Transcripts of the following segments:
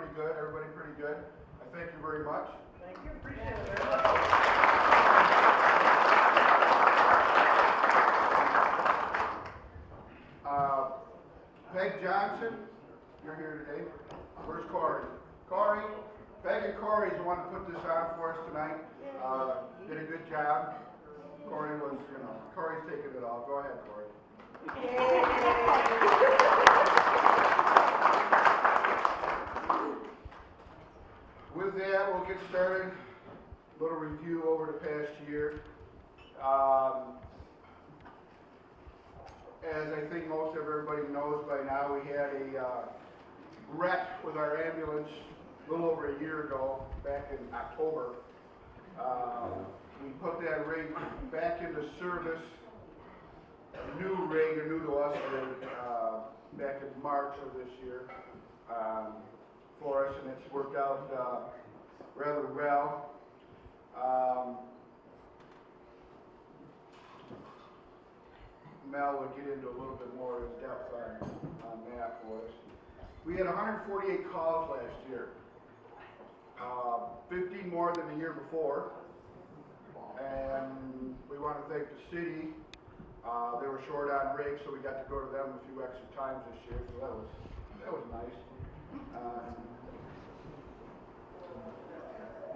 pretty good? Everybody pretty good? I thank you very much. Thank you. Appreciate it very much. Peg Johnson, you're here today. Where's Corey? Corey, Peg and Corey's the one to put this on for us tonight. Did a good job. Corey was, Corey's taking it all. Go ahead, Corey. With that, we'll get started. A little review over the past year. As I think most of everybody knows by now, we had a wreck with our ambulance a little over a year ago, back in October. We put that rig back into service, a new rig, a new to us rig, back in March of this year for us, and it's worked out rather well. Mel will get into a little bit more in depth on that for us. We had 148 calls last year, 15 more than the year before, and we want to thank the city. They were short on rigs, so we got to go to them a few extra times this year, so that was nice.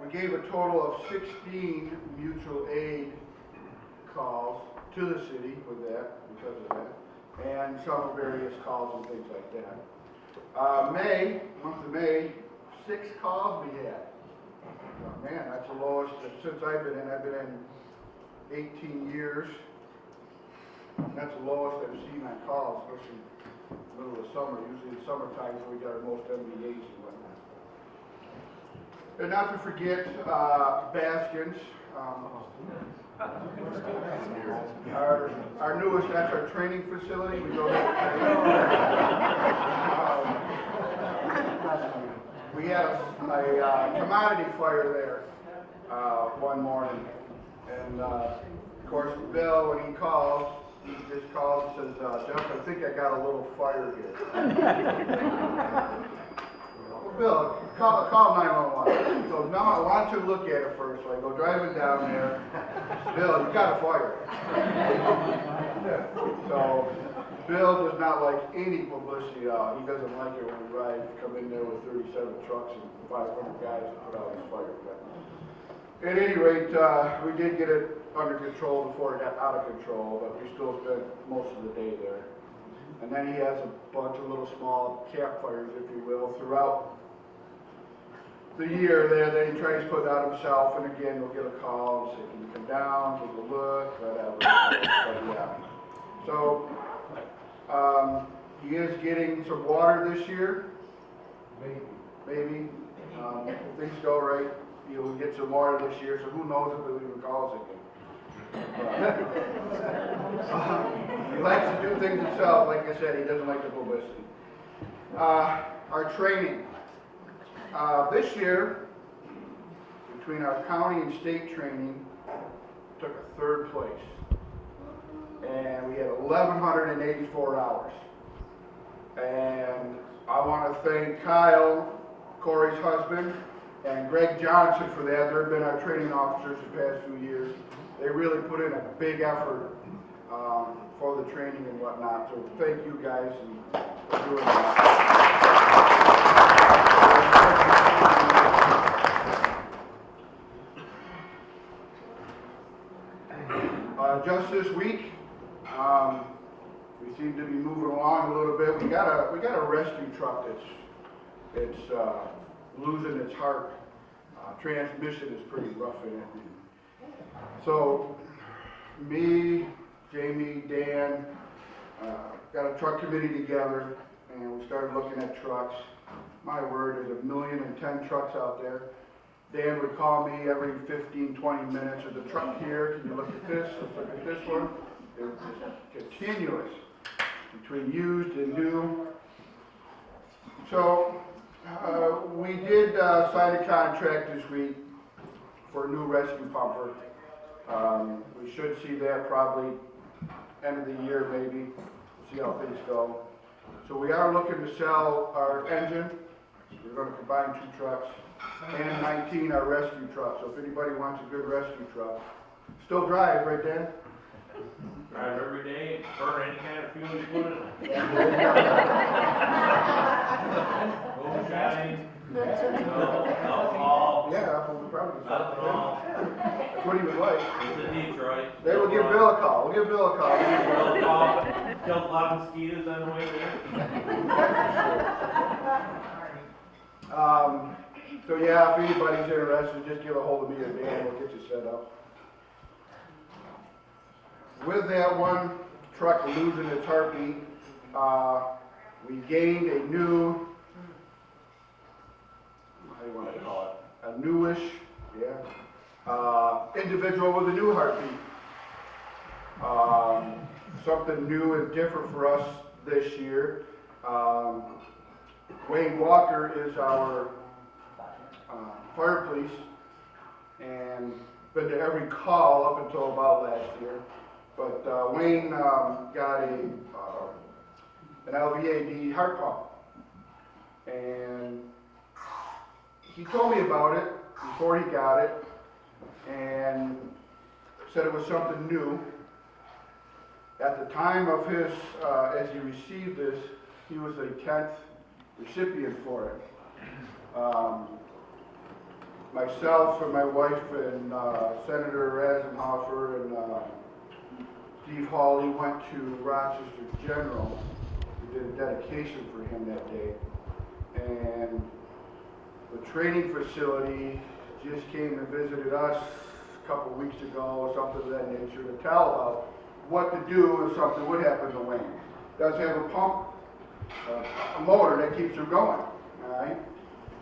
We gave a total of 16 mutual aid calls to the city with that, because of that, and some various calls and things like that. Month of May, 6 calls we had. Man, that's the lowest since I've been in. I've been in 18 years. That's the lowest I've seen on calls, especially in the middle of summer. Usually in summertime we got our most MBAs and whatnot. And not to forget Baskins. Our newest, that's our training facility. We go we had a commodity fire there one morning, and of course Bill, when he calls, he just calls and says, Jeff, I think I got a little fire here. Well, Bill, call 911. He goes, no, I want you to look at it first. So I go driving down there. Bill, you got a fire. So Bill does not like any publicity at all. He doesn't like it when we come in there with 37 trucks and 500 guys to put out his fire. But at any rate, we did get it under control before it got out of control, but we still spent most of the day there. And then he has a bunch of little small campfires, if you will, throughout the year there that he tries to put out himself. And again, we'll get a call and say, can you come down, take a look, whatever. But yeah. So he is getting some water this year. Maybe. If things go right, he'll get some water this year. So who knows if he'll even call us again. He likes to do things himself. Like I said, he doesn't like the publicity. Our training. This year, between our county and state training, took a 3rd place. And we had 1,184 hours. And I want to thank Kyle, Corey's husband, and Greg Johnson for that. They've been our training officers the past few years. They really put in a big effort for the training and whatnot. So thank you guys for doing that. Just this week, we seem to be moving along a little bit. We got a rescue truck that's losing its heart. Transmission is pretty rough in it. So me, Jamie, Dan, got a truck committee together, and we started looking at trucks. My word, there's 1,010,000 trucks out there. Dan would call me every 15, 20 minutes. There's a truck here. Can you look at this? Let's look at this one. It was just continuous between used and new. So we did sign a contract this week for a new rescue pumper. We should see that probably end of the year maybe. See how things go. So we are looking to sell our engine We're going to combine 2 trucks, and 19 are rescue trucks. So if anybody wants a good rescue truck, still drive, right, Dan? Drive every day, burn any kind of fuel you put in it. Moonshine, alcohol, Yeah, we'll probably get something. ethanol. That's what he would like. It's in Detroit. They will give Bill a call. We'll give Bill a call. Killed a lot of mosquitoes on the way there. So yeah, if anybody's interested, just give a hold of me or Dan. We'll get you set up. With that one truck losing its heartbeat, we gained a new, how do you want to call it? A newish, individual with a new heartbeat. Something new and different for us this year. Wayne Walker is our fire police and been to every call up until about last year. But Wayne got an LVAD heart pump, and he told me about it before he got it, and said it was something new. At the time of his, as he received this, he was the 10th recipient for it. Myself and my wife and Senator Rasenhofer and Steve Hawley went to Rochester General. We did a dedication for him that day. And the training facility just came and visited us a couple weeks ago, or something of that nature, to tell about what to do if something would happen to Wayne. Does have a pump, a motor that keeps him going, all right?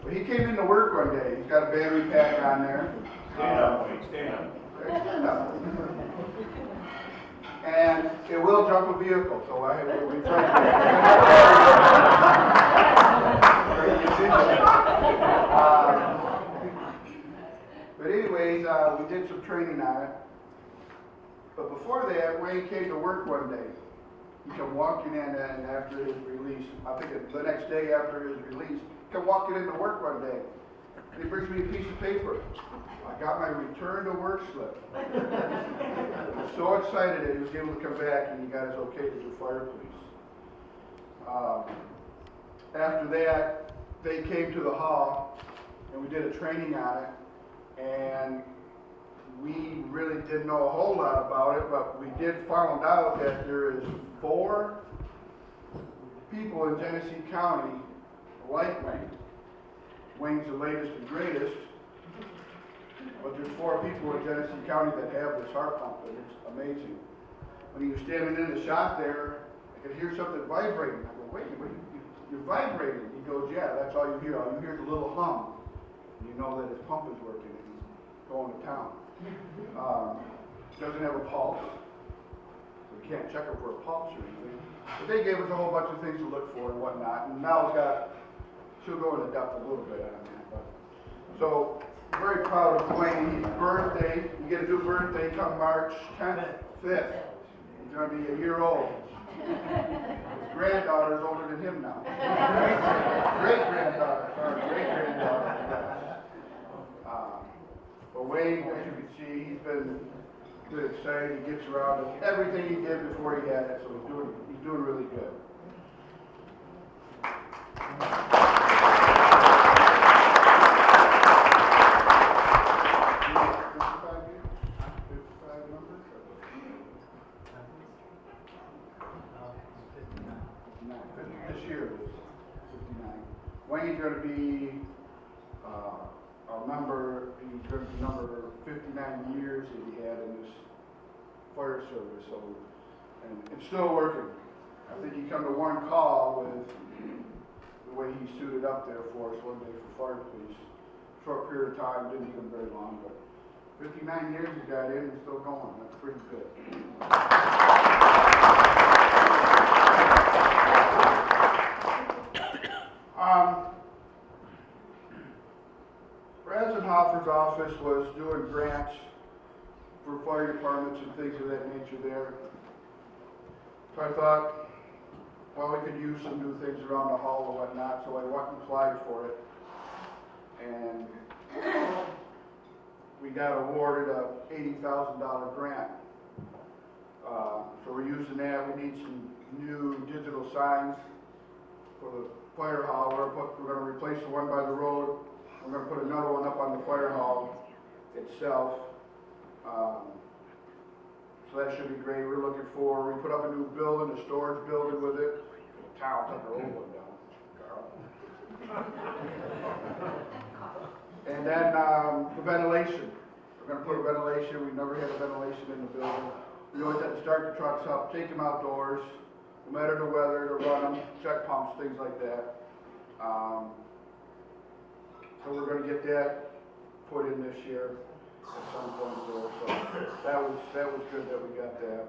But he came into work one day. He's got a battery pack on there. Stand up, Wayne, stand up. Stand up. And it will jump a vehicle, so we tried but anyways, we did some training on it. But before that, Wayne came to work one day. He come walking in, and after his release, I think the next day after his release, come walking into work one day. And he brings me a piece of paper. I got my return to work slip. I was so excited that he was able to come back and he got his okay to do fire police. After that, they came to the hall and we did a training on it, and we really didn't know a whole lot about it, but we did find out that there is 4 people in Genesee County like Wayne. Wayne's the latest and greatest, but there's 4 people in Genesee County that have this heart pump, and it's amazing. When he was standing in the shop there, I could hear something vibrating. I go, wait, you're vibrating. He goes, yeah, that's all you hear. All you hear is a little hum. And you know that his pump is working and he's going to town. Doesn't have a pulse. We can't check him for a pulse or anything. But they gave us a whole bunch of things to look for and whatnot. And now she'll go into depth a little bit on that. But, so, very proud of Wayne. His birthday, you get a new birthday come March 10th, 5th. He's going to be a year old. His granddaughter's older than him now. Great-granddaughter, sorry, great-granddaughter. But Wayne, as you can see, he's been excited. He gets around with everything he did before he had it, so he's doing really good. 55 numbers? 59. This year was 59. Wayne's going to be our member. He's going to be number 59 years that he had in this fire service. So, and it's still working. I think he come to one call with the way he suited up there for us one day for fire police. Short period of time, didn't even very long, but 59 years he got in and still going. That's pretty good. Rasenhofer's office was doing grants for fire departments and things of that nature there. So I thought, well, we could use some new things around the hall and whatnot, so I went and applied for it. And we got awarded a $80,000 grant. So we're using that. We need some new digital signs for the fire hall. We're gonna replace the one by the road. We're gonna put another one up on the fire hall itself. So that should be great. We're looking for, we put up a new building, a storage building with it. The town took our old one down, Carl. And then the ventilation. We're gonna put a ventilation. We've never had a ventilation in the building. We always have to start the trucks up, take them outdoors, no matter the weather, to run them, check pumps, things like that. So we're gonna get that put in this year at some point there. So that was good that we got that.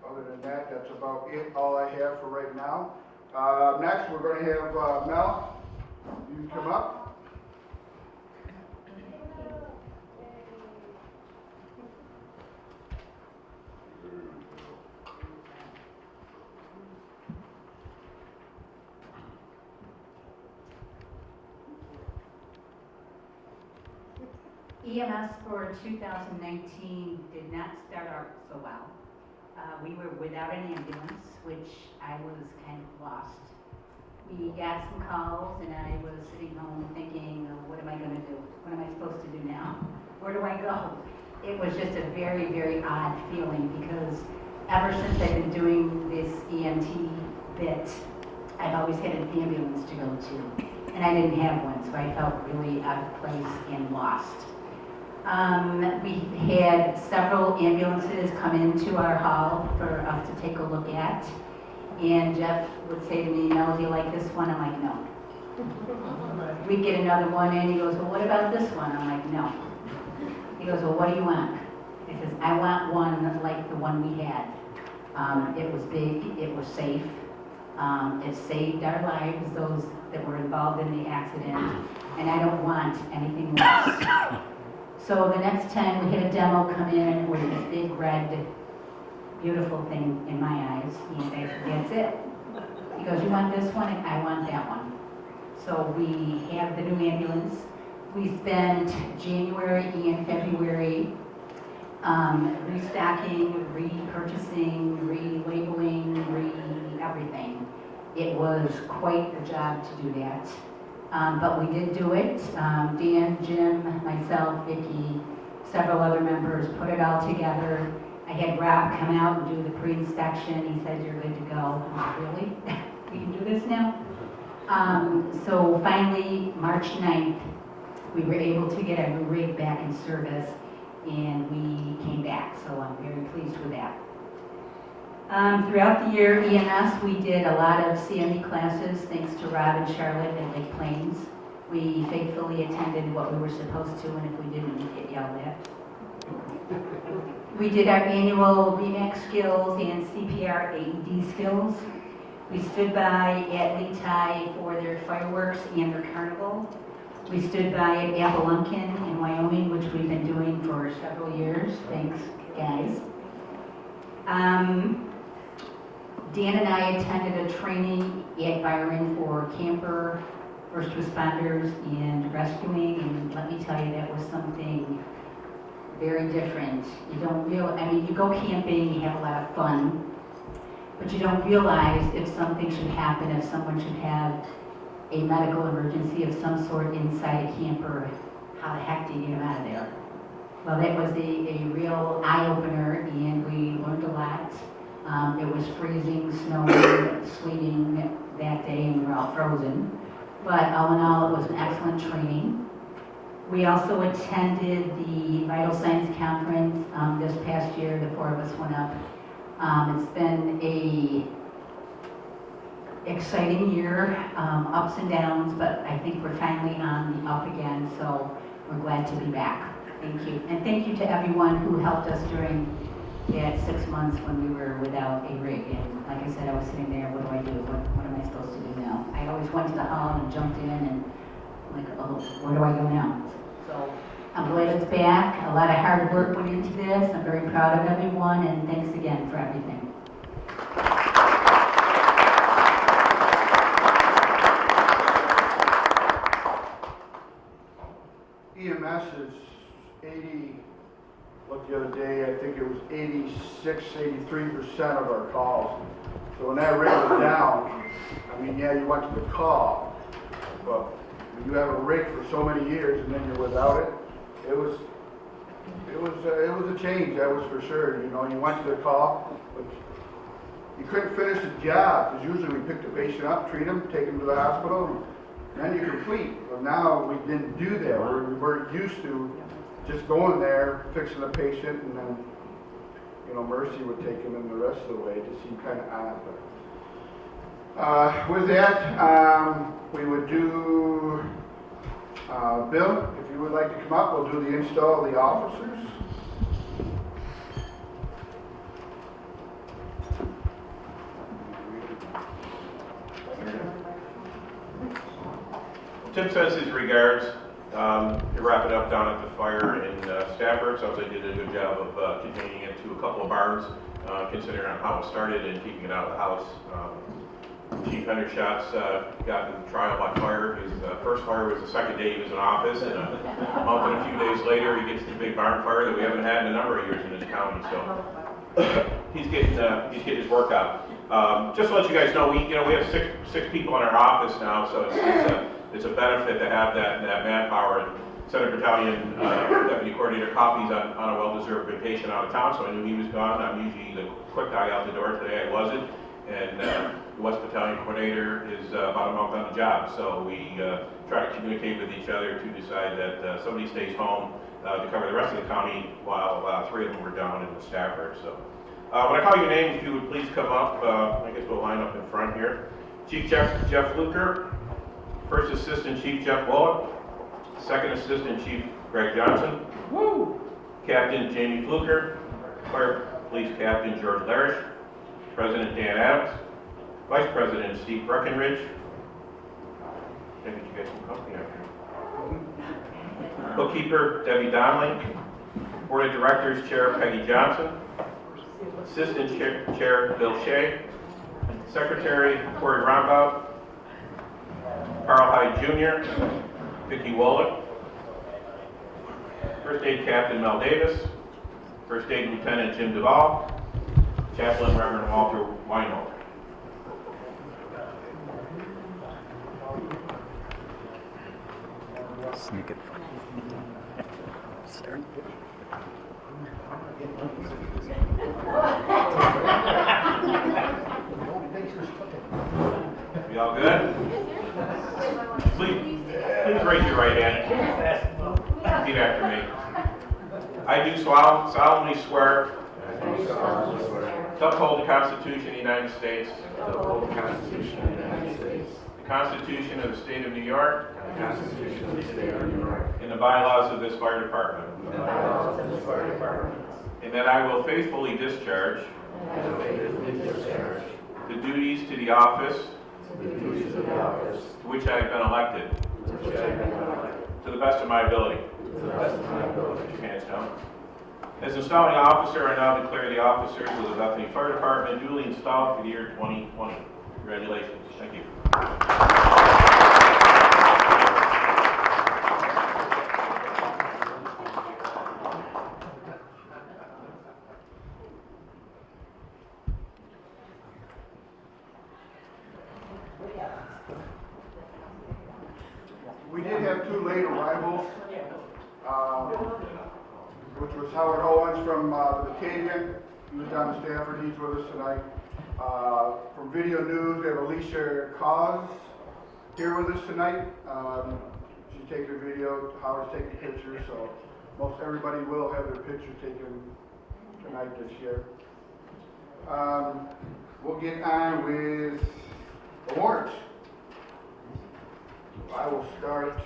Other than that, that's about it, all I have for right now. Next, we're gonna have Mel. You can come up. EMS for 2019 did not start out so well. We were without an ambulance, which I was kind of lost. We got some calls and I was sitting home thinking, what am I going to do? What am I supposed to do now? Where do I go? It was just a very, very odd feeling because ever since I've been doing this EMT bit, I've always had an ambulance to go to. And I didn't have one, so I felt really out of place and lost. We had several ambulances come into our hall for us to take a look at. And Jeff would say to me, Mel, do you like this one? I'm like, no. We'd get another one in, he goes, well, what about this one? I'm like, no. He goes, well, what do you want? He says, I want one like the one we had. It was big, it was safe, it saved our lives, those that were involved in the accident, and I don't want anything less. So the next time we had a demo come in with this big red, beautiful thing in my eyes, and I said, that's it. He goes, you want this one? I want that one. So we have the new ambulance. We spent January and February restocking, repurchasing, relabeling, everything. It was quite a job to do that. But we did do it. Dan, Jim, myself, Vicki, several other members put it all together. I had Rob come out and do the pre-inspection. He said, you're good to go. I'm like, really? We can do this now? So finally, March 9th, we were able to get our new rig back in service, and we came back. So I'm very pleased with that. Throughout the year, EMS, we did a lot of CME classes, thanks to Rob and Charlotte at Lake Plains. We faithfully attended what we were supposed to, and if we didn't, we'd get yelled at. We did our annual BMAC skills and CPR AED skills. We stood by at Leetai for their fireworks and their carnival. We stood by at Appalumpkin in Wyoming, which we've been doing for several years. Thanks, guys. Dan and I attended a training at Byron for camper, first responders, and rescuing, and let me tell you, that was something very different. You don't you go camping, you have a lot of fun, but you don't realize if something should happen, if someone should have a medical emergency of some sort inside a camper, how the heck do you get them out of there? Well, that was a real eye-opener, and we learned a lot. It was freezing, snowing, sleeting that day, and we were all frozen. But all in all, it was an excellent training. We also attended the Vital Signs Conference this past year. The four of us went up. It's been a exciting year, ups and downs, but I think we're finally on the up again, so we're glad to be back. Thank you. And thank you to everyone who helped us during that 6 months when we were without a rig. And like I said, I was sitting there, what do I do? What am I supposed to do now? I always went to the hall and jumped in and like, oh, where do I go now? So I'm glad it's back. A lot of hard work went into this. I'm very proud of everyone, and thanks again for everything. think it was 86, 83% of our calls. So when that rate was down, I mean, yeah, you went to the call, but when you have a rig for so many years and then you're without it, it was a change, that was for sure. You know, you went to the call, but you couldn't finish the job, because usually we pick the patient up, treat them, take them to the hospital, and then you complete. Well, now we didn't do that. We weren't used to just going there, fixing the patient, and then, you know, Mercy would take him in the rest of the way. It just seemed kind of odd. But, with that, we would do, Bill, if you would like to come up, we'll do the install of the officers. Tim sends his regards. To wrap it up down at the fire in Stafford, sounds like they did a good job of containing it to a couple of barns, considering how it started and keeping it out of the house. Chief Hendershot's got in trial by fire. His first fire was the second day he was in office, and a month and a few days later he gets the big barn fire that we haven't had in a number of years in this county. So he's getting his work out. Just to let you guys know, we have six people in our office now, so it's a benefit to have that manpower. Center Battalion Deputy Coordinator Coffey's on a well-deserved vacation out of town, so I knew he was gone. I'm usually the quick guy out the door. Today I wasn't, and the West Battalion Coordinator is about a month on the job, so we try to communicate with each other to decide that somebody stays home to cover the rest of the county while three of them were down in Stafford. So when I call your name, if you would please come up, I guess we'll line up in front here. Chief Jeff Luker, First Assistant Chief Jeff Wallach, Second Assistant Chief Greg Johnson, Captain Jamie Fluker, Fire Police Captain George Larish, President Dan Adams, Vice President Steve Breckenridge. I think you guys some company after. Bookkeeper Debbie Donnelly, Board of Directors Chair Peggy Johnson, Assistant Chair Bill Shea, Secretary Corey Rombaugh, Carl Hyde Jr., Vicki Wallach, First Aid Captain Mel Davis, First Aid Lieutenant Jim Duvall, Chaplain Reverend Walter Weinhold. Sneak it. Start. We all good? Please raise your right hand. Repeat after me. I do solemnly swear to uphold the Constitution of the United States, the Constitution of the State of New York, and the bylaws of this fire department, and that I will faithfully discharge the duties to the office to which I have been elected, to the best of my ability. Put your hands down. As installing officer, I now declare the officers of the Bethany Fire Department duly installed for the year 2020. Congratulations. Thank you. We did have two late arrivals, which was Howard Owens from Batavia. He was down in Stafford. He's with us tonight. From Video News, we have Alicia Cause here with us tonight. She's taking a video. Howard's taking pictures, so most everybody will have their picture taken tonight this year. We'll get on with awards. I will start.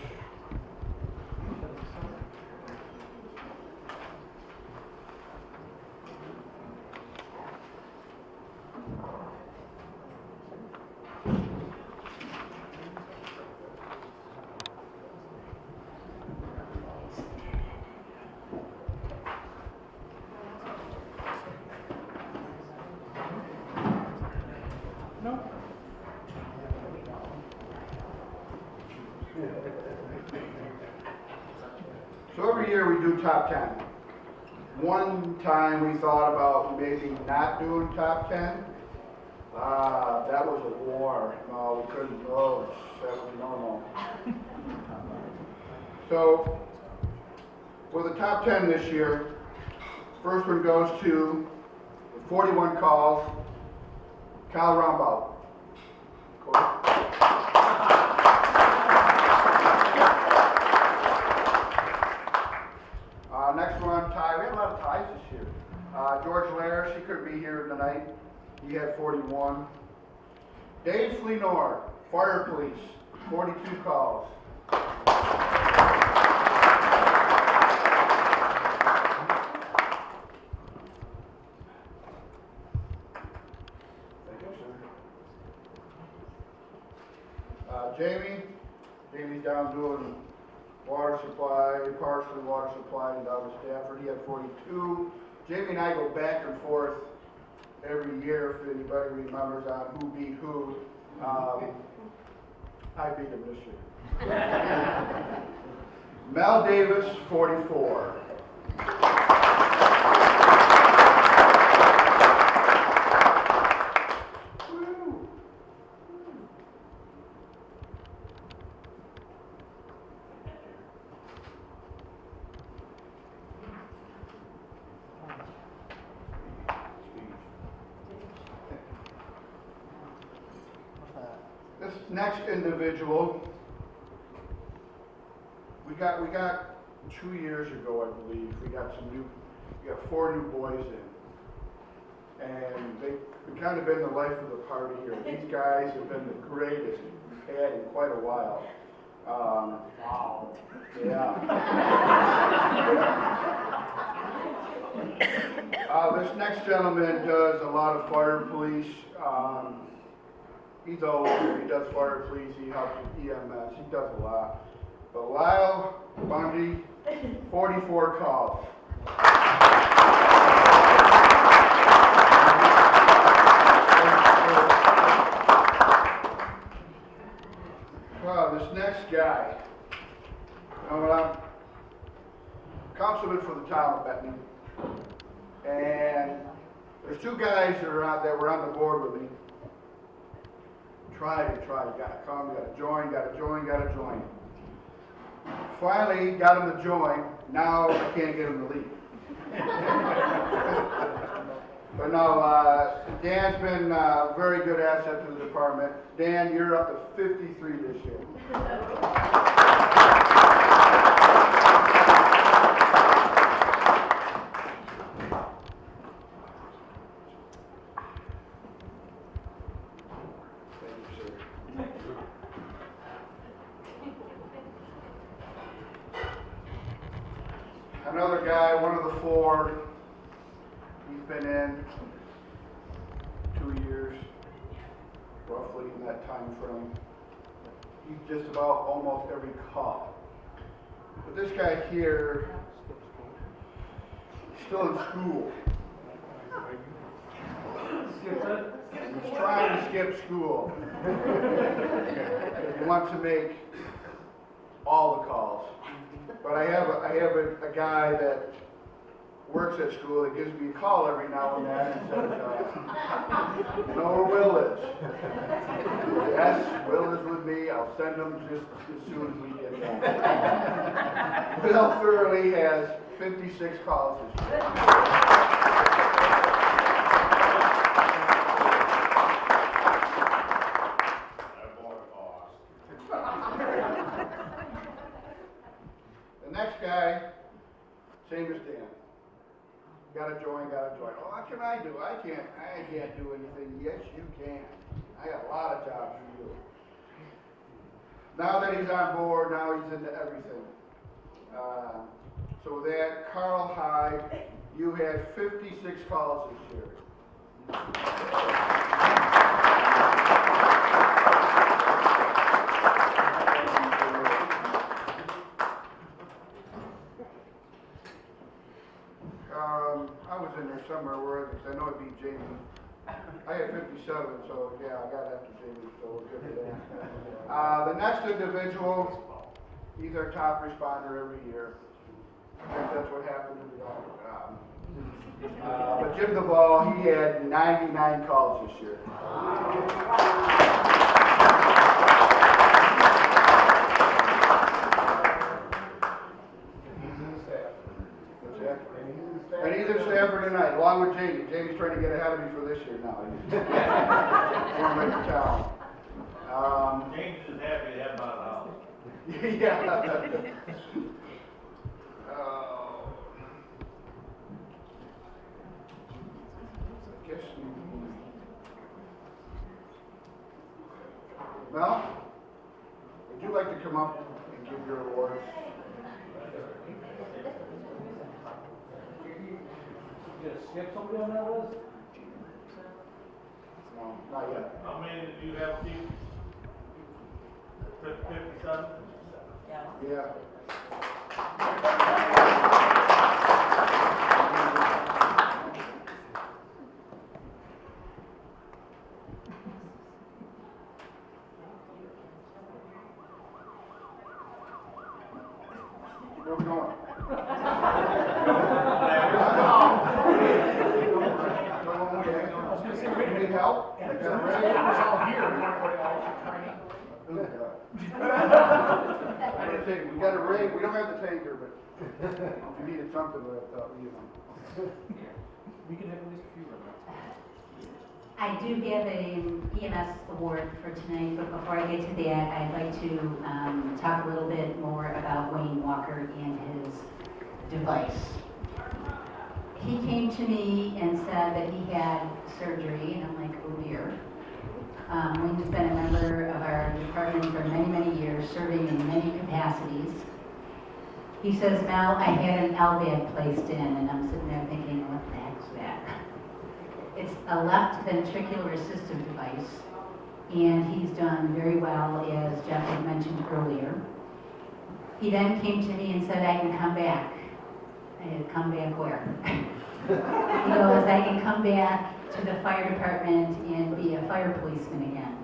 So every year we do top 10. One time we thought about maybe not doing top 10. That was a war. No, we couldn't, no, that was no. So, for the top 10 this year, first one goes to 41 calls, Cal Rumbaugh. Next one, tie. We had a lot of ties this year. George Lair, she couldn't be here tonight. He had 41. Dave Fleenor, Fire Police, 42 calls. Jamie's down doing water supply, partially water supply down in Stafford. He had 42. Jamie and I go back and forth every year, if anybody remembers, on who beat who. I beat him this year. Mel Davis, 44. This next individual, we got 2 years ago, I believe, we got 4 new boys in. And they've kind of been the life of the party here. These guys have been the greatest we've had in quite a while. Wow. Yeah. This next gentleman does a lot of fire police. He's older, he does fire police, he helps with EMS, he does a lot. But Lyle Bundy, 44 calls. This next guy, I'm councilman for the town of Bethany. And there's 2 guys that were on the board with me. Tried, gotta come, gotta join. Finally, got him to join. Now I can't get him to leave. But no, Dan's been a very good asset to the department. Dan, you're up to 53 this year. Another guy, one of the 4, he's been in 2 years, roughly in that time frame. He's just about almost every call. But this guy here, he's still in school. He's trying to skip school. He wants to make all the calls. But I have a guy that works at school that gives me a call every now and then and says, you know where Will is? Yes, Will is with me. I'll send him just as soon as we get done. Will Thoroughly has 56 calls this year. The next guy, same as Dan. Gotta join. Oh, what can I do? I can't do anything. Yes, you can. I got a lot of jobs for you. Now that he's on board, now he's into everything. So with that, Carl Hyde, you had 56 calls this year. I was in there somewhere because I know it beat Jamie. I had 57, so yeah, I got after Jamie, so we're good with that. The next individual, he's our top responder every year. I guess that's what happened to the dog. But Jim Duvall, he had 99 calls this year. What's that? And he's in Stafford tonight, along with Jamie. Jamie's trying to get ahead of me for this year now. He's going right to town. James is happy to have my house. Yeah. Guess Mel, would you like to come up and give your awards? You gonna skip somebody on that list? No, not yet. How many do you have, Steve? 57? Yeah. Where we going? You need help? I was all here. I didn't say, we got a rig, we don't have the tanker, but if you needed something, I thought, you know. We can have at least a few of them. I do have an EMS award for tonight, but before I get to that, I'd like to talk a little bit more about Wayne Walker and his device. He came to me and said that he had surgery, and I'm like, oh dear. Wayne's been a member of our department for many, many years, serving in many capacities. He says, Mel, I had an LVAD placed in, and I'm sitting there thinking, what the heck's that? It's a left ventricular assistive device, and he's done very well, as Jeff had mentioned earlier. He then came to me and said, I can come back. I said, come back where? He goes, I can come back to the fire department and be a fire policeman again.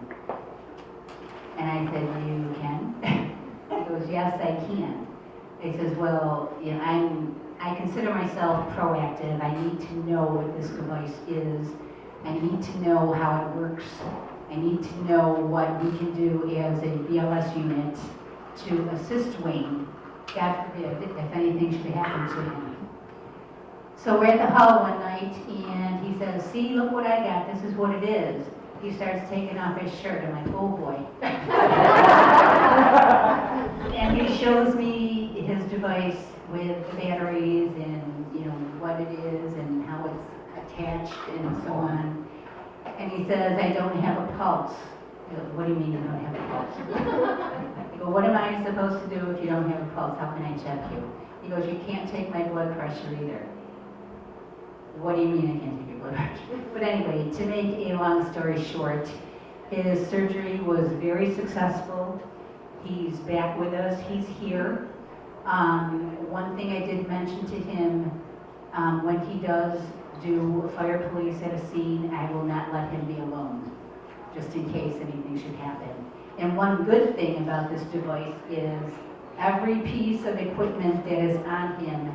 And I said, you can? He goes, yes, I can. He says, well, you know, I consider myself proactive. I need to know what this device is. I need to know how it works. I need to know what we can do as a BLS unit to assist Wayne, God forbid, if anything should happen to him. So we're at the hall one night, and he says, see, look what I got. This is what it is. He starts taking off his shirt. I'm like, oh boy. And he shows me his device with the batteries and, you know, what it is and how it's attached and so on. And he says, I don't have a pulse. I go, what do you mean you don't have a pulse? I go, what am I supposed to do if you don't have a pulse? How can I check you? He goes, you can't take my blood pressure either. What do you mean I can't take your blood pressure? But anyway, to make a long story short, his surgery was very successful. He's back with us. He's here. One thing I did mention to him, when he does do fire police at a scene, I will not let him be alone, just in case anything should happen. And one good thing about this device is every piece of equipment that is on him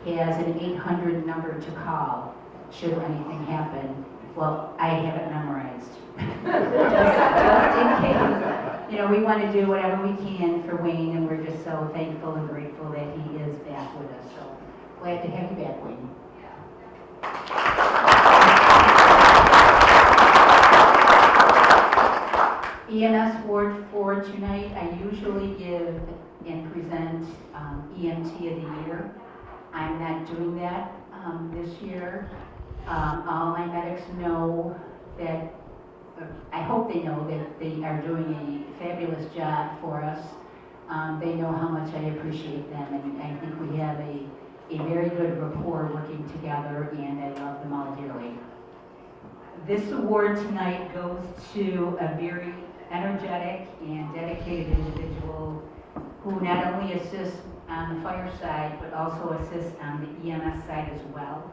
has an 800 number to call should anything happen. Well, I have it memorized. just in case. You know, we want to do whatever we can for Wayne, and we're just so thankful and grateful that he is back with us. So glad to have you back, Wayne. EMS award for tonight, I usually give and present EMT of the year. I'm not doing that this year. All my medics know that, I hope they know that they are doing a fabulous job for us. They know how much I appreciate them, and I think we have a very good rapport working together, and I love them all dearly. This award tonight goes to a very energetic and dedicated individual who not only assists on the fire side, but also assists on the EMS side as well.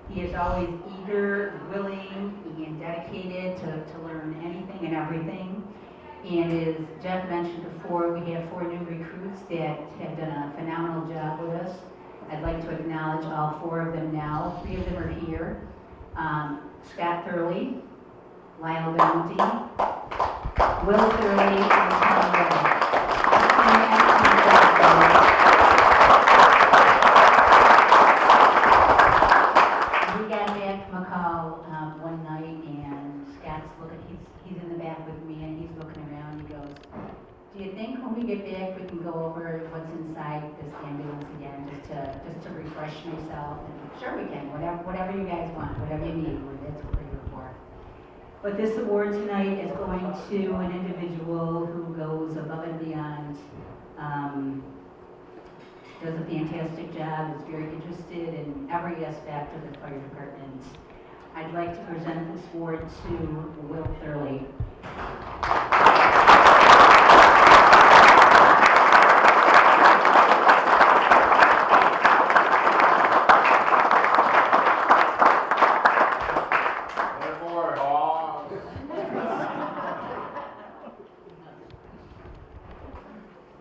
He is always eager, willing, and dedicated to learn anything and everything. And as Jeff mentioned before, we have 4 new recruits that have done a phenomenal job with us. I'd like to acknowledge all 4 of them now. 3 of them are here. Scott Thurley, Lyle Bounty, Will Thurley, and Tom Reddick. We got back from a call one night, and Scott's looking, he's in the back with me, and he's looking around. He goes, "Do you think when we get back we can go over what's inside this ambulance again, just to refresh myself?" And sure we can, whatever you guys want, whatever you need, that's what we're here for. But this award tonight is going to an individual who goes above and beyond, does a fantastic job, is very interested in every aspect of the fire department. I'd like to present this award to Will Thurley.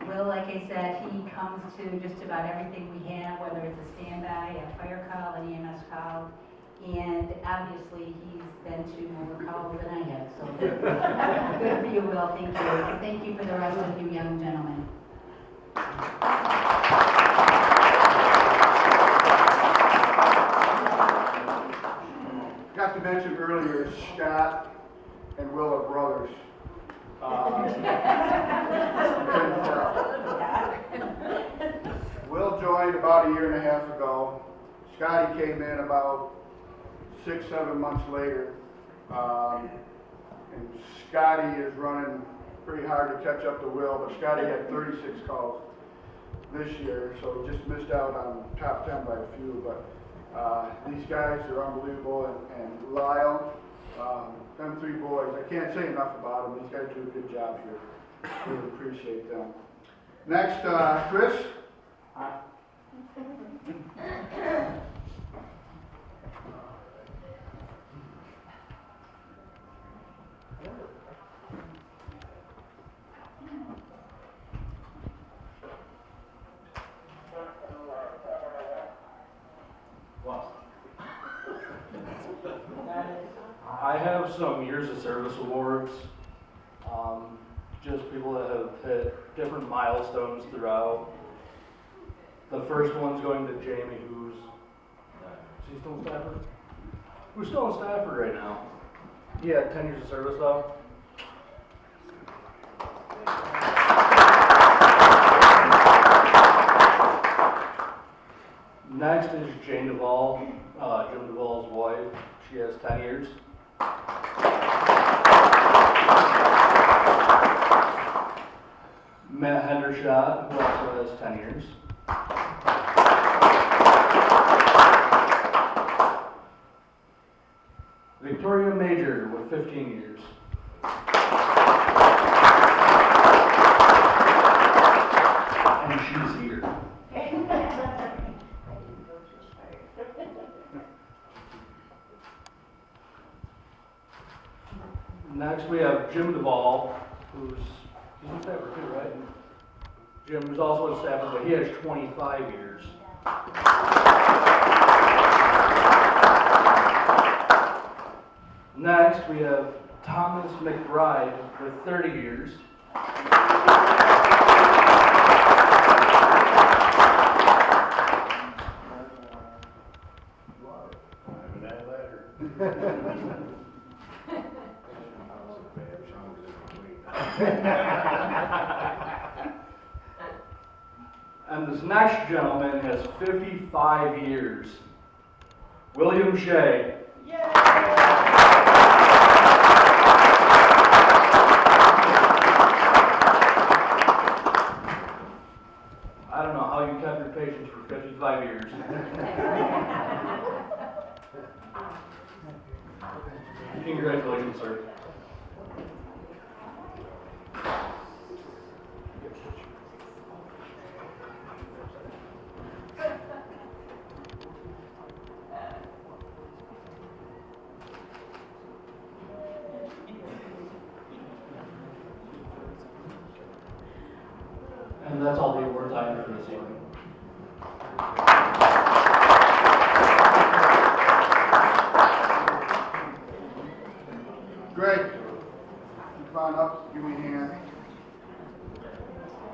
Will, like I said, he comes to just about everything we have, whether it's a standby, a fire call, an EMS call, and obviously he's been to more calls than I have, so good for you, Will, thank you. And thank you for the rest of you young gentlemen. Forgot to mention earlier, Scott and Will are brothers. Will joined about a year and a half ago. Scotty came in about 6-7 months later. And Scotty is running pretty hard to catch up to Will, but Scotty had 36 calls this year, so he just missed out on top 10 by a few. But these guys are unbelievable, and Lyle, them 3 boys, I can't say enough about them. These guys do a good job here. Really appreciate them. Next, Chris. I have some years of service awards, just people that have hit different milestones throughout. The first one's going to Jamie, is he still in Stafford? Who's still in Stafford right now? He had 10 years of service though. Next is Jane Duvall, Jim Duvall's wife. She has 10 years. Matt Hendershot, who also has 10 years. Victoria Major with 15 years. And she's here. Next we have Jim Duvall, he's in Stafford too, right? Jim's also in Stafford, but he has 25 years. Next we have Thomas McBride with 30 years. And this next gentleman has 55 years. William Shea. I don't know how you kept your patience for 55 years. Congratulations, sir. And that's all the awards I have for this evening.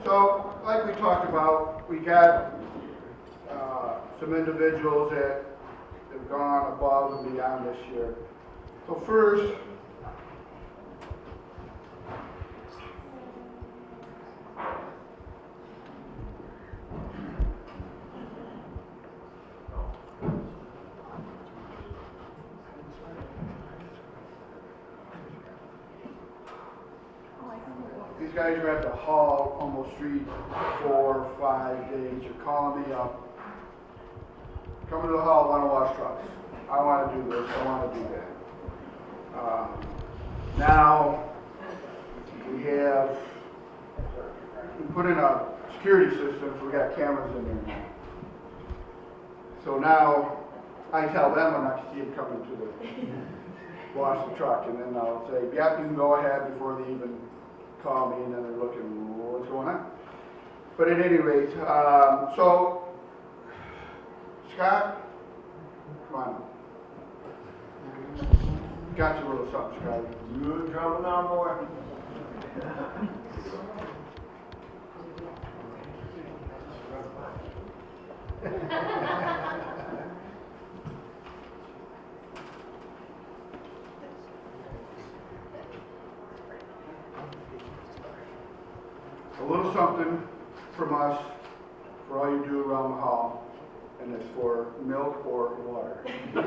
So, like we talked about, we got some individuals that have gone above and beyond this year. So first, these guys are at the hall almost 3, 4, 5 days. You're calling me up. Come to the hall, I want to wash trucks. I want to do this, I want to do that. Now, we put in a security system, so we got cameras in there now. So now, I tell them when I see them coming to the wash the truck, and then I'll say, yep, you can go ahead before they even call me, and then they're looking, what's going on? But at any rate, so, Scott, come on. Got you a little something, Scott. You trouble now, boy? A little something from us for all you do around the hall, and it's for milk or water. Got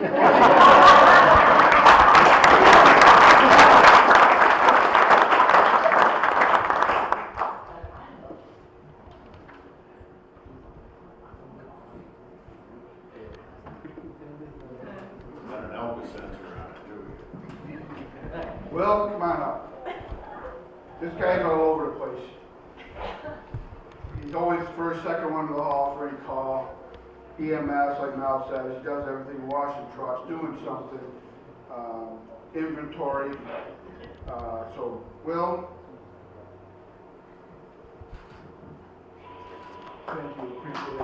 an Elvis sensor on it, too. Well, come on up. This guy's all over the place. He's always first, second one to the hall for any call. EMS, like Mal says, he does everything, washing trucks, doing something, inventory. So, Will, thank you, appreciate it.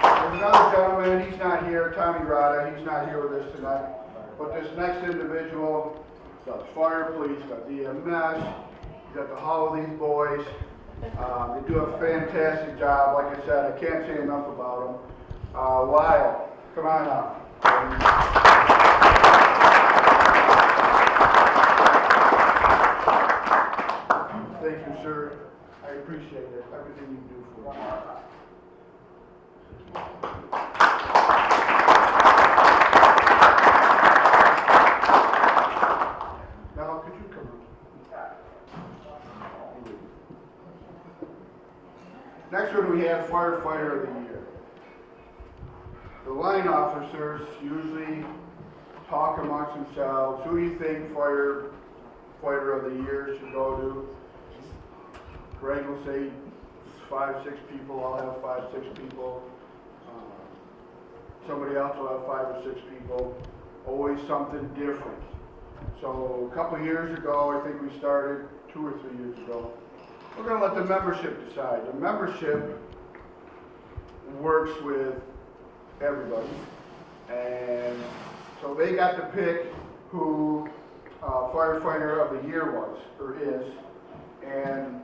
There's another gentleman, he's not here, Tommy Rada, he's not here with us tonight. But this next individual does fire, police, does EMS, he's at the hall with these boys. They do a fantastic job. Like I said, I can't say enough about them. Lyle, come on up. Thank you, sir. I appreciate it. Everything you do for me. Now, could you come up? Next one, we have firefighter of the year. The line officers usually talk amongst themselves. Who do you think firefighter of the year should go to? Greg will say 5, 6 people. I'll have 5, 6 people. Somebody else will have 5 or 6 people. Always something different. So a couple years ago, I think we started 2 or 3 years ago. We're going to let the membership decide. The membership works with everybody, and so they got to pick who firefighter of the year was or is, and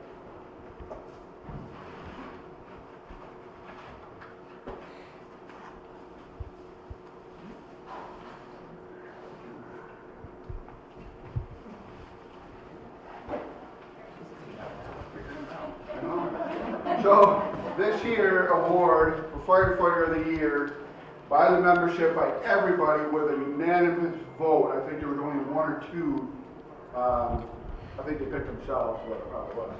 so this year award for firefighter of the year by the membership, by everybody with a unanimous vote. I think there was only 1 or 2. I think they picked themselves, what it probably was.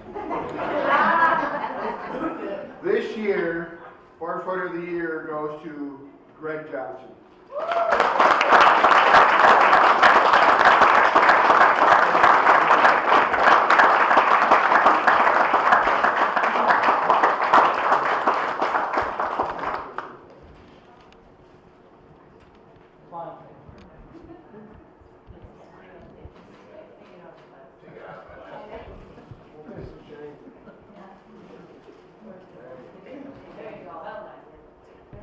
This year, firefighter of the year goes to Greg Johnson.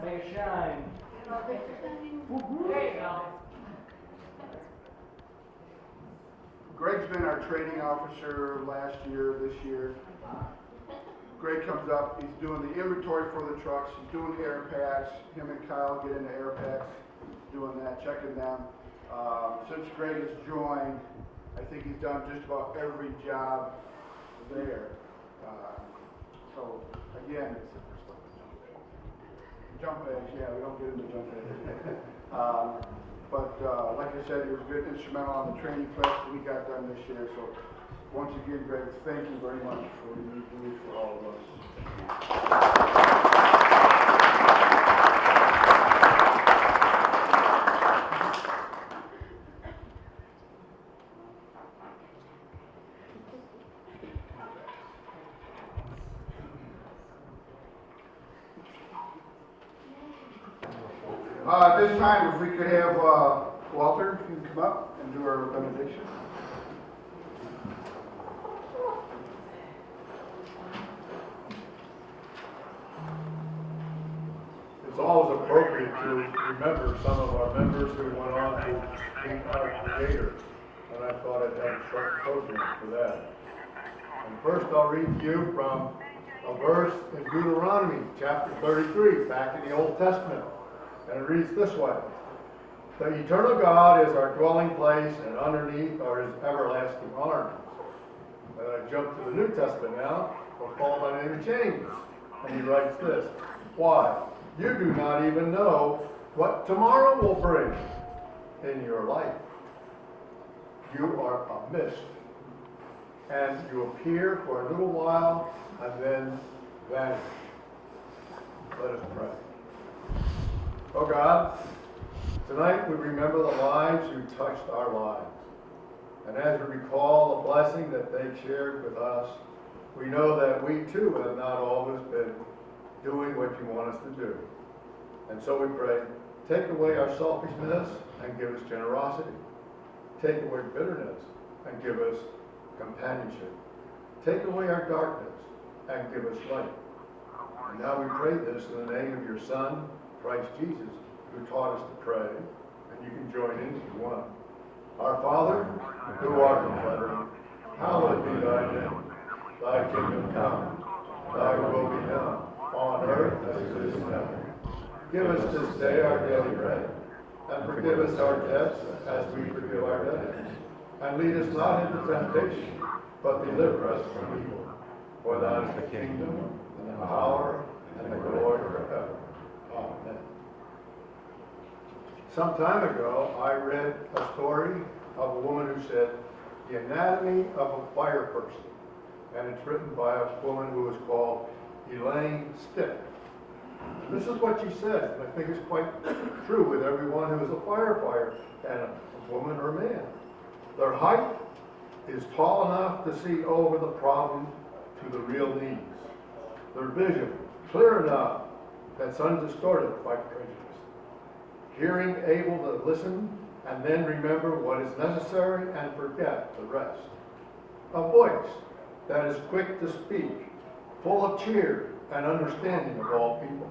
Make it shine. Greg's Greg's been our training officer last year, this year. Greg comes up, he's doing the inventory for the trucks, he's doing the air packs. Him and Kyle get in the air packs, doing that, checking them. Since Greg has joined, I think he's done just about every job there. So again, jump bags, yeah, we don't get into jump bags. But like I said, he was good, instrumental on the training class that we got done this year. So once again, Greg, thank you very much for what you do for all of us. This time, if we could have Walter, if you can come up and do our benediction. It's always appropriate to remember some of our members who went on to meet our Creator, and I thought I'd have a short program for that. And first I'll read to you from a verse in Deuteronomy chapter 33, back in the Old Testament. And it reads this way: "The eternal God is our dwelling place, and underneath are his everlasting arms." And I jump to the New Testament now, for Paul by the name of James. And he writes this: "Why, you do not even know what tomorrow will bring in your life. You are a mist, and you appear for a little while, and then vanish." Let us pray. Oh God, tonight we remember the lives who touched our lives. And as we recall the blessing that they shared with us, we know that we too have not always been doing what you want us to do. And so we pray, take away our selfishness and give us generosity. Take away bitterness and give us companionship. Take away our darkness and give us light. And now we pray this in the name of your Son, Christ Jesus, who taught us to pray, and you can join in if you want. Our Father, who art in heaven, hallowed be thy name. Thy kingdom come, thy will be done, on earth as it is in heaven. Give us this day our daily bread, and forgive us our debts as we forgive our debtors. And lead us not into temptation, but deliver us from evil. For thine is the kingdom, and the power, and the glory forever. Amen. Some time ago, I read a story of a woman who said, "The Anatomy of a Fire Person." And it's written by a woman who is called Elaine Stipp. And this is what she says, and I think it's quite true with everyone who is a firefighter, and a woman or man. Their height is tall enough to see over the problem to the real needs. Their vision clear enough that's undistorted by prejudice. Hearing able to listen and then remember what is necessary and forget the rest. A voice that is quick to speak, full of cheer and understanding of all people.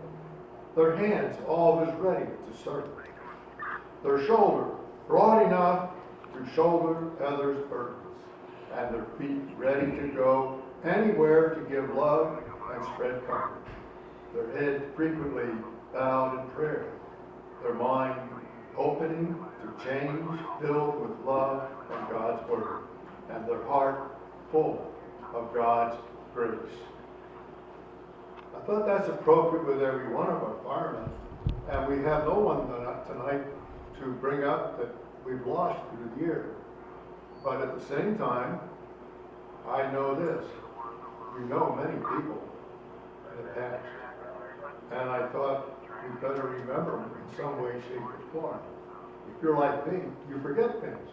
Their hands always ready to serve. Their shoulder broad enough to shoulder others' burdens. And their feet ready to go anywhere to give love and spread comfort. Their head frequently bowed in prayer. Their mind opening to change, filled with love and God's word. And their heart full of God's grace. I thought that's appropriate with every one of our firemen. And we have no one tonight to bring up that we've lost through the year. But at the same time, I know this. We know many people in the past. And I thought we better remember them in some way, shape, or form. If you're like me, you forget things.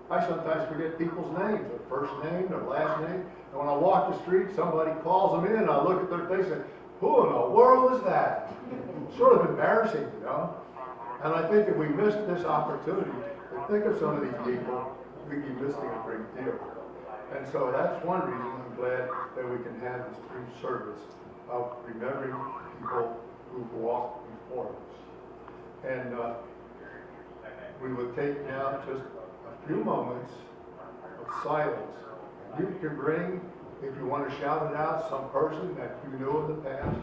I sometimes forget people's names, their first name, their last name. And when I walk the street, somebody calls them in, and I look at their face and, who in the world is that? Sort of embarrassing, you know? And I think if we missed this opportunity to think of some of these people, we'd be missing a great deal. And so that's one reason I'm glad that we can have this brief service of remembering people who've walked before us. And we would take now just a few moments of silence. You can bring, if you want to shout it out, some person that you knew in the past,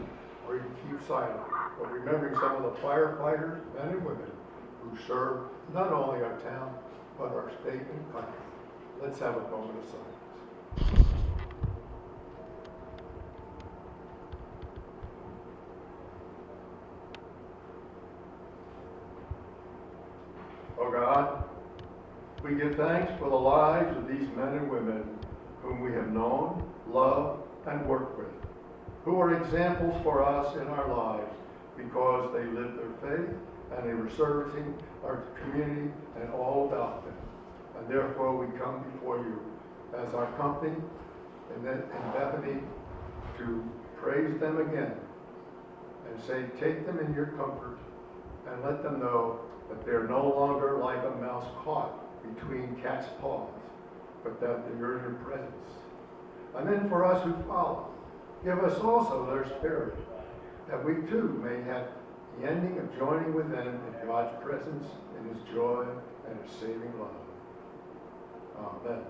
or you can keep silent. But remembering some of the firefighters, men and women, who serve not only our town, but our state and country. Let's have a moment of silence. Oh God, we give thanks for the lives of these men and women whom we have known, loved, and worked with, who are examples for us in our lives because they lived their faith and they were servicing our community and all about them. And therefore we come before you as our company in Bethany to praise them again and say, take them in your comfort and let them know that they're no longer like a mouse caught between cat's paws, but that they're in your presence. And then for us who follow, give us also their spirit, that we too may have the ending of joining with them in God's presence, in His joy, and His saving love. Amen.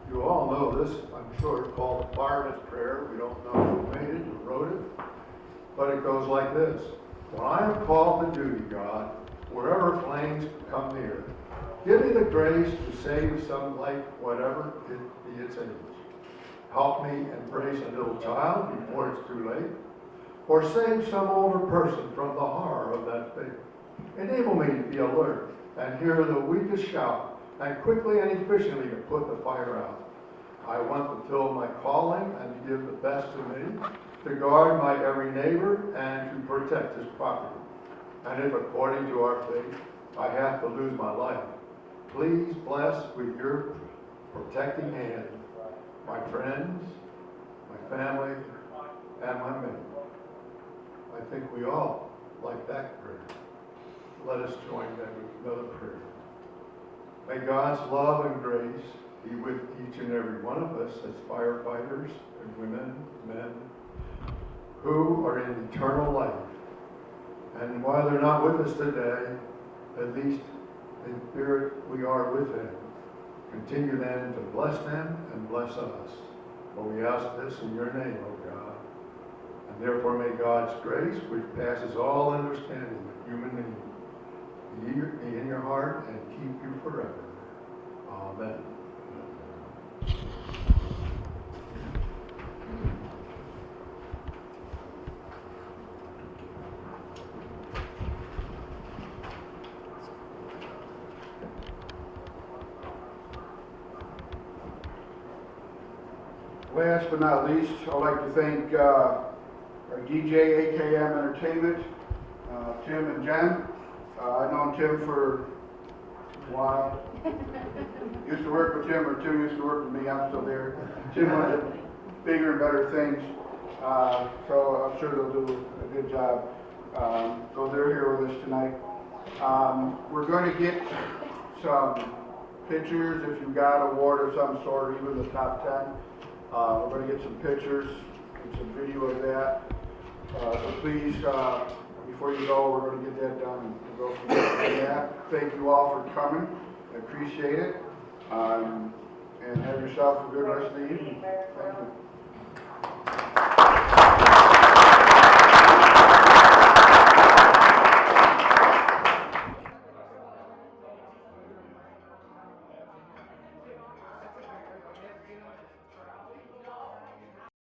You all know this, I'm sure, it's called the Fireman's Prayer. We don't know who made it, who wrote it, but it goes like this. When I am called to duty, God, wherever flames come near, give me the grace to save some life, whatever it be its age. Help me embrace a little child before it's too late, or save some older person from the horror of that fate. Enable me to be alert and hear the weakest shout, and quickly and efficiently to put the fire out. I want to fulfill my calling and to give the best to me, to guard my every neighbor and to protect his property. And if according to our faith I have to lose my life, please bless with your protecting hand my friends, my family, and my mate. I think we all like that prayer. Let us join them with another prayer. May God's love and grace be with each and every one of us as firefighters and women, men, who are in eternal life. And while they're not with us today, at least in spirit we are with them. Continue then to bless them and bless us. For we ask this in your name, O God. And therefore may God's grace, which passes all understanding of human need, be in your heart and keep you forever. Amen. Last but not least, I'd like to thank our DJ AKM Entertainment, Tim and Jen. I've known Tim for a while. Used to work with Tim, or Tim used to work with me. I'm still there. Tim wanted bigger and better things, so I'm sure they'll do a good job. So they're here with us tonight. We're going to get some pictures, if you've got an award of some sort, even the top 10. We're going to get some pictures and some video of that. So please, before you go, we're going to get that done and go from there. Thank you all for coming. I appreciate it. And have yourself a good rest of the evening. Thank you.